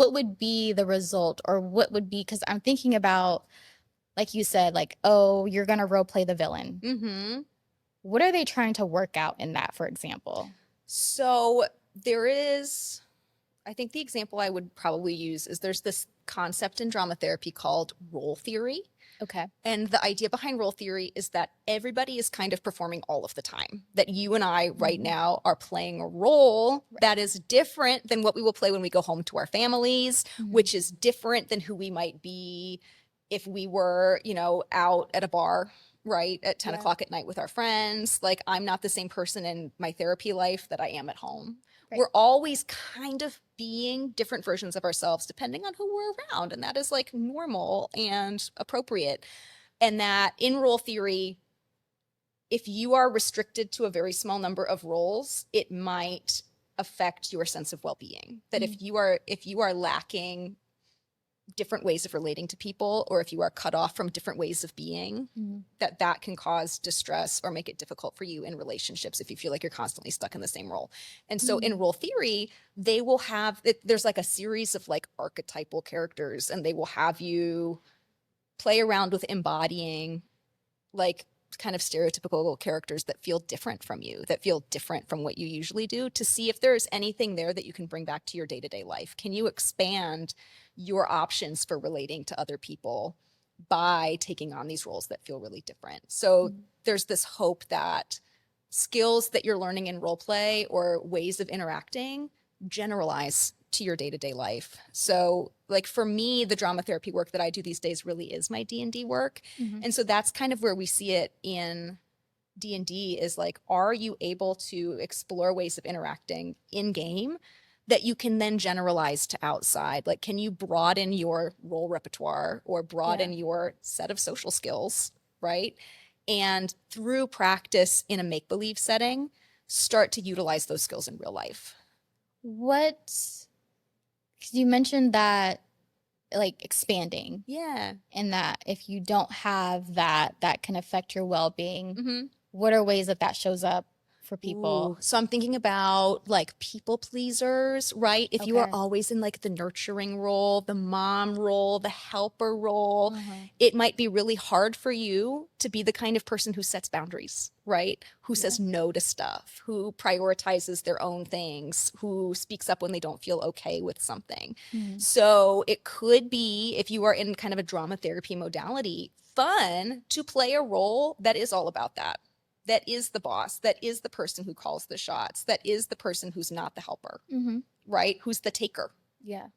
what would be the result, or what would be, because I'm thinking about, like you said, like, oh, you're gonna role play the villain. Mm-hmm. What are they trying to work out in that, for example? So there is, I think the example I would probably use is there's this concept in drama therapy called role theory. Okay. And the idea behind role theory is that everybody is kind of performing all of the time. That you and I right Mhm. now are playing a role Right. that is different than what we will play when we go home to our families, Mhm. which is different than who we might be if we were, out at a bar, right, at 10 Yeah. o'clock at night with our friends. Like, I'm not the same person in my therapy life that I am at home. Right. We're always kind of being different versions of ourselves depending on who we're around. And that is like normal and appropriate. And that in role theory, if you are restricted to a very small number of roles, it might affect your sense of well-being. That Mhm. if you are lacking different ways of relating to people, or if you are cut off from different ways of being, Mhm. that can cause distress or make it difficult for you in relationships if you feel like you're constantly stuck in the same role. And so in Mhm. role theory, they will have there's like a series of like archetypal characters, and they will have you play around with embodying like kind of stereotypical characters that feel different from you, that feel different from what you usually do, to see if there's anything there that you can bring back to your day-to-day life. Can you expand your options for relating to other people by taking on these roles that feel really different? So Mhm. there's this hope that skills that you're learning in role play or ways of interacting generalize to your day-to-day life. So like for me, the drama therapy work that I do these days really is my D&D work. Mhm. And so that's kind of where we see it in D&D, is like, are you able to explore ways of interacting in game that you can then generalize to outside? Like, can you broaden your role repertoire or Yeah. broaden your set of social skills, right? And through practice in a make-believe setting, start to utilize those skills in real life. What, because you mentioned that, like, expanding, Yeah. and that if you don't have that, that can affect your well-being. Mm-hmm. What are ways that that shows up for Ooh, people? so I'm thinking about like people pleasers, right? If you are Okay. always in like the nurturing role, the mom role, the helper role, Uh-huh. it might be really hard for you to be the kind of person who sets boundaries, right? Who Yeah. says no to stuff, who prioritizes their own things, who speaks up when they don't feel okay with something. Mhm. So it could be, if you are in kind of a drama therapy modality, fun to play a role that is all about that, that is the boss, that is the person who calls the shots, that is the person who's not the helper, Mhm. right? Who's the taker. Yeah.